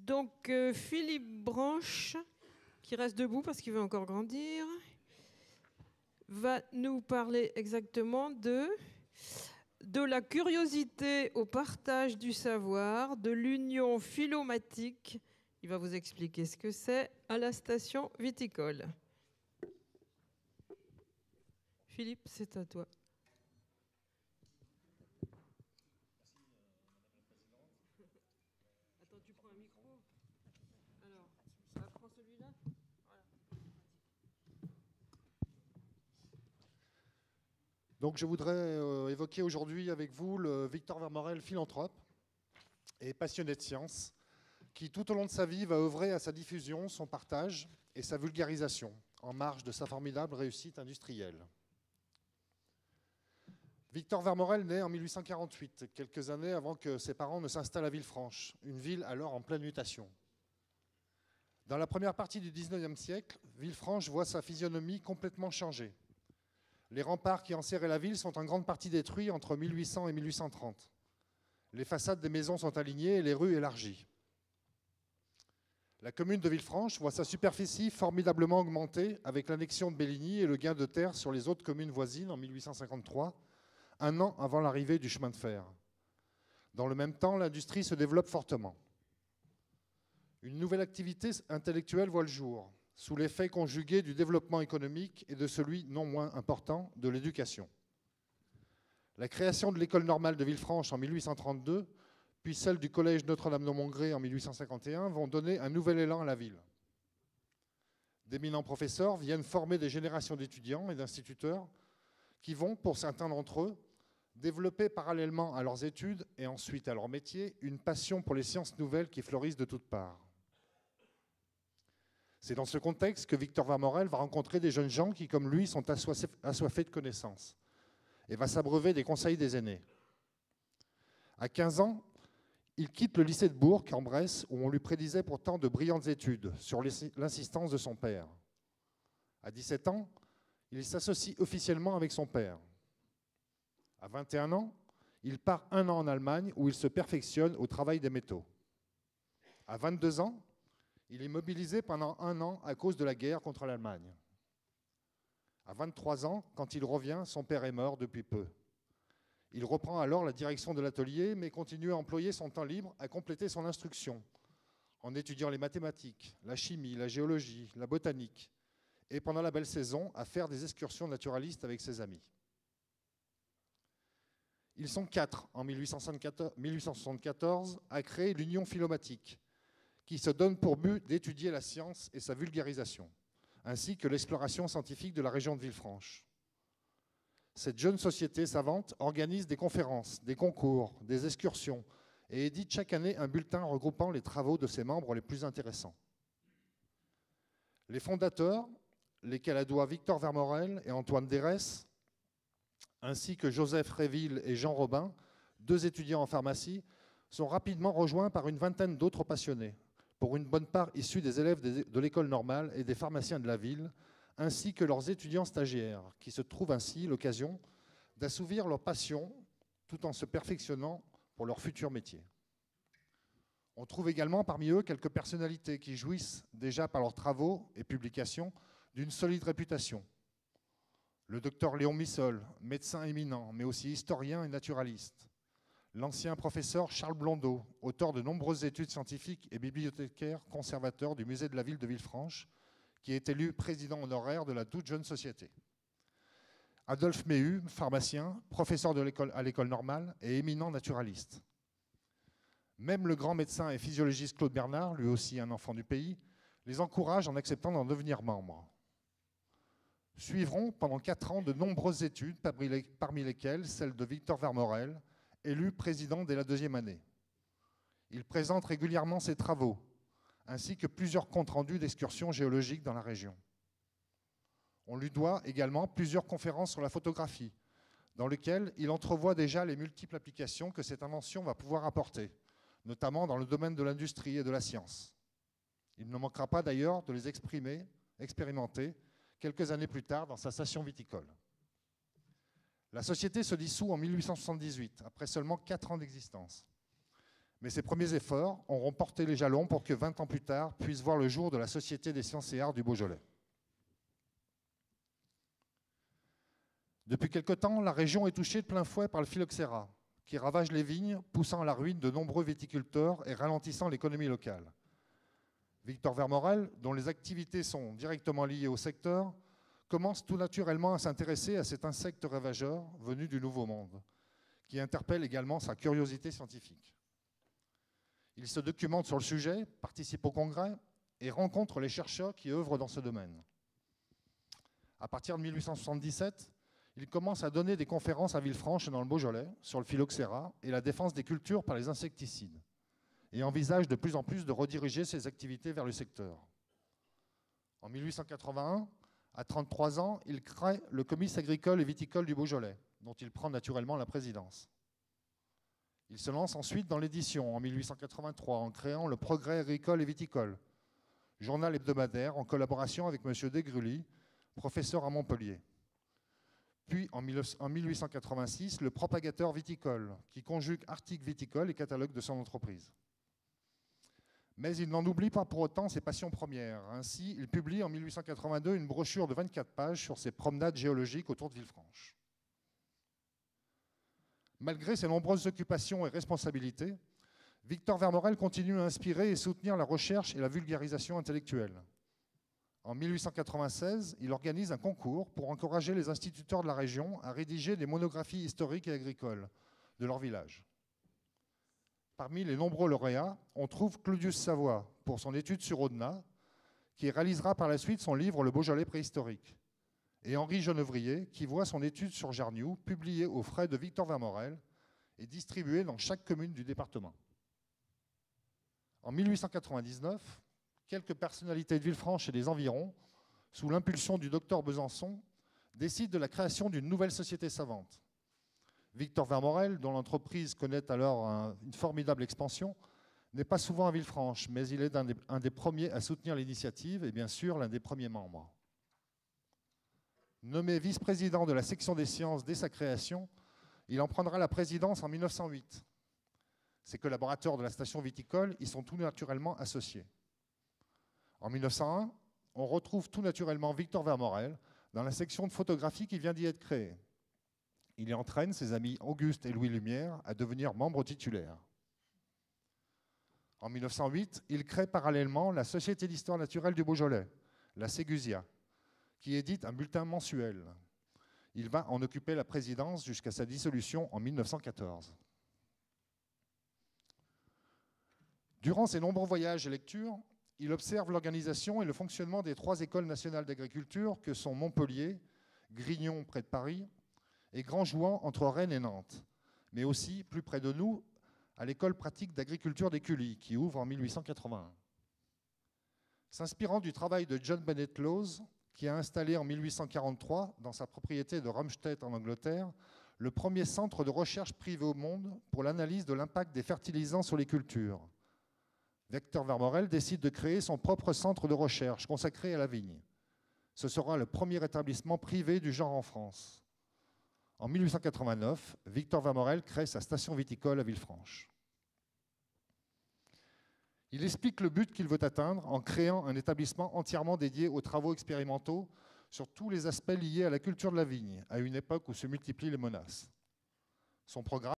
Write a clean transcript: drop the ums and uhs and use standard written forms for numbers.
Donc, Philippe Branche, qui reste debout parce qu'il veut encore grandir, va nous parler exactement de la curiosité au partage du savoir, de l'union philomatique. Il va vous expliquer ce que c'est à la station viticole. Philippe, c'est à toi. Attends, tu prends un micro. Alors, prends celui-là. Voilà. Donc je voudrais évoquer aujourd'hui avec vous le Victor Vermorel, philanthrope et passionné de science, qui tout au long de sa vie va œuvrer à sa diffusion, son partage et sa vulgarisation, en marge de sa formidable réussite industrielle. Victor Vermorel naît en 1848, quelques années avant que ses parents ne s'installent à Villefranche, une ville alors en pleine mutation. Dans la première partie du XIXe siècle, Villefranche voit sa physionomie complètement changer. Les remparts qui enserraient la ville sont en grande partie détruits entre 1800 et 1830. Les façades des maisons sont alignées et les rues élargies. La commune de Villefranche voit sa superficie formidablement augmenter avec l'annexion de Belligny et le gain de terre sur les autres communes voisines en 1853, un an avant l'arrivée du chemin de fer. Dans le même temps, l'industrie se développe fortement. Une nouvelle activité intellectuelle voit le jour, sous l'effet conjugué du développement économique et de celui non moins important de l'éducation. La création de l'école normale de Villefranche en 1832, puis celle du collège Notre-Dame-de-Montgré en 1851 vont donner un nouvel élan à la ville. D'éminents professeurs viennent former des générations d'étudiants et d'instituteurs qui vont, pour certains d'entre eux, développer parallèlement à leurs études et ensuite à leur métier une passion pour les sciences nouvelles qui fleurissent de toutes parts. C'est dans ce contexte que Victor Vermorel va rencontrer des jeunes gens qui, comme lui, sont assoiffés de connaissances et va s'abreuver des conseils des aînés. À 15 ans, il quitte le lycée de Bourg, en Bresse, où on lui prédisait pourtant de brillantes études, sur l'insistance de son père. À 17 ans, il s'associe officiellement avec son père. À 21 ans, il part un an en Allemagne, où il se perfectionne au travail des métaux. À 22 ans, il est mobilisé pendant un an à cause de la guerre contre l'Allemagne. À 23 ans, quand il revient, son père est mort depuis peu. Il reprend alors la direction de l'atelier, mais continue à employer son temps libre à compléter son instruction, en étudiant les mathématiques, la chimie, la géologie, la botanique, et pendant la belle saison, à faire des excursions naturalistes avec ses amis. Ils sont 4 en 1874 à créer l'Union philomatique, qui se donne pour but d'étudier la science et sa vulgarisation, ainsi que l'exploration scientifique de la région de Villefranche. Cette jeune société savante organise des conférences, des concours, des excursions et édite chaque année un bulletin regroupant les travaux de ses membres les plus intéressants. Les fondateurs, lesquels adoient Victor Vermorel et Antoine Derès, ainsi que Joseph Réville et Jean Robin, 2 étudiants en pharmacie, sont rapidement rejoints par une vingtaine d'autres passionnés, pour une bonne part issus des élèves de l'école normale et des pharmaciens de la ville, ainsi que leurs étudiants stagiaires, qui se trouvent ainsi l'occasion d'assouvir leur passion tout en se perfectionnant pour leur futur métier. On trouve également parmi eux quelques personnalités qui jouissent déjà par leurs travaux et publications d'une solide réputation. Le docteur Léon Missol, médecin éminent, mais aussi historien et naturaliste. L'ancien professeur Charles Blondeau, auteur de nombreuses études scientifiques et bibliothécaire conservateur du musée de la ville de Villefranche, qui est élu président honoraire de la toute jeune société. Adolphe Méhu, pharmacien, professeur à l'école normale et éminent naturaliste. Même le grand médecin et physiologiste Claude Bernard, lui aussi un enfant du pays, les encourage en acceptant d'en devenir membre. Suivront pendant 4 ans de nombreuses études, parmi lesquelles celle de Victor Vermorel, élu président dès la 2e année. Il présente régulièrement ses travaux, ainsi que plusieurs comptes rendus d'excursions géologiques dans la région. On lui doit également plusieurs conférences sur la photographie, dans lesquelles il entrevoit déjà les multiples applications que cette invention va pouvoir apporter, notamment dans le domaine de l'industrie et de la science. Il ne manquera pas d'ailleurs de les expérimenter quelques années plus tard dans sa station viticole. La société se dissout en 1878, après seulement 4 ans d'existence. Mais ces premiers efforts auront porté les jalons pour que 20 ans plus tard puisse voir le jour de la Société des sciences et arts du Beaujolais. Depuis quelque temps, la région est touchée de plein fouet par le phylloxéra, qui ravage les vignes, poussant à la ruine de nombreux viticulteurs et ralentissant l'économie locale. Victor Vermorel, dont les activités sont directement liées au secteur, commence tout naturellement à s'intéresser à cet insecte ravageur venu du Nouveau Monde, qui interpelle également sa curiosité scientifique. Il se documente sur le sujet, participe au congrès et rencontre les chercheurs qui œuvrent dans ce domaine. À partir de 1877, il commence à donner des conférences à Villefranche et dans le Beaujolais sur le phylloxéra et la défense des cultures par les insecticides, et envisage de plus en plus de rediriger ses activités vers le secteur. En 1881, à 33 ans, il crée le Comice agricole et viticole du Beaujolais, dont il prend naturellement la présidence. Il se lance ensuite dans l'édition en 1883 en créant le Progrès agricole et viticole, journal hebdomadaire en collaboration avec M. Desgrully, professeur à Montpellier. Puis, en 1886, le Propagateur viticole, qui conjugue articles viticoles et catalogue de son entreprise. Mais il n'en oublie pas pour autant ses passions premières. Ainsi, il publie en 1882 une brochure de 24 pages sur ses promenades géologiques autour de Villefranche. Malgré ses nombreuses occupations et responsabilités, Victor Vermorel continue à inspirer et soutenir la recherche et la vulgarisation intellectuelle. En 1896, il organise un concours pour encourager les instituteurs de la région à rédiger des monographies historiques et agricoles de leur village. Parmi les nombreux lauréats, on trouve Claudius Savoie pour son étude sur Audenat, qui réalisera par la suite son livre Le Beaujolais préhistorique, et Henri Genevrier, qui voit son étude sur Jarniou publiée aux frais de Victor Vermorel et distribuée dans chaque commune du département. En 1899, quelques personnalités de Villefranche et des environs, sous l'impulsion du docteur Besançon, décident de la création d'une nouvelle société savante. Victor Vermorel, dont l'entreprise connaît alors une formidable expansion, n'est pas souvent à Villefranche, mais il est un des premiers à soutenir l'initiative et bien sûr l'un des premiers membres. Nommé vice-président de la section des sciences dès sa création, il en prendra la présidence en 1908. Ses collaborateurs de la station viticole y sont tout naturellement associés. En 1901, on retrouve tout naturellement Victor Vermorel dans la section de photographie qui vient d'y être créée. Il y entraîne ses amis Auguste et Louis Lumière à devenir membres titulaires. En 1908, il crée parallèlement la Société d'histoire naturelle du Beaujolais, la Ségusia, qui édite un bulletin mensuel. Il va en occuper la présidence jusqu'à sa dissolution en 1914. Durant ses nombreux voyages et lectures, il observe l'organisation et le fonctionnement des 3 écoles nationales d'agriculture que sont Montpellier, Grignon près de Paris et Grand-Jouan entre Rennes et Nantes, mais aussi, plus près de nous, à l'école pratique d'agriculture d'Écully qui ouvre en 1881. S'inspirant du travail de John Bennett Lawes, qui a installé en 1843, dans sa propriété de Rumstead en Angleterre, le premier centre de recherche privé au monde pour l'analyse de l'impact des fertilisants sur les cultures. Victor Vermorel décide de créer son propre centre de recherche consacré à la vigne. Ce sera le premier établissement privé du genre en France. En 1889, Victor Vermorel crée sa station viticole à Villefranche. Il explique le but qu'il veut atteindre en créant un établissement entièrement dédié aux travaux expérimentaux sur tous les aspects liés à la culture de la vigne, à une époque où se multiplient les menaces. Son programme